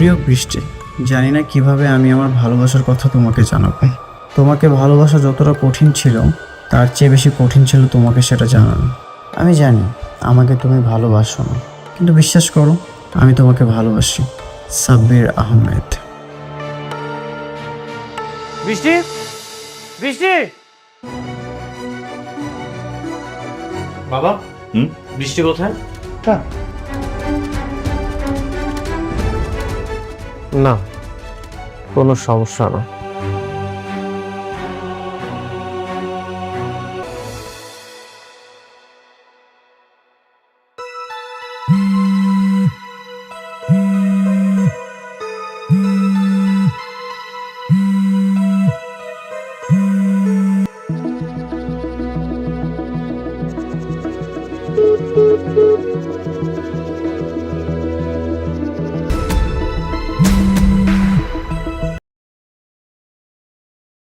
প্রিয় বৃষ্টি, জানি না কিভাবে আমি আমার ভালোবাসার কথা তোমাকে জানাবো। তোমাকে ভালোবাসা যতটা কঠিন ছিল তার চেয়ে বেশি কঠিন ছিল তোমাকে সেটা জানানো। আমি জানি আমাকে তুমি ভালোবাসো না, কিন্তু বিশ্বাস করো আমি তোমাকে ভালোবাসি। সাব্বির আহমেদ। বৃষ্টি, বৃষ্টি, বাবা। বৃষ্টি কোথায়? না, কোনো সমস্যা না।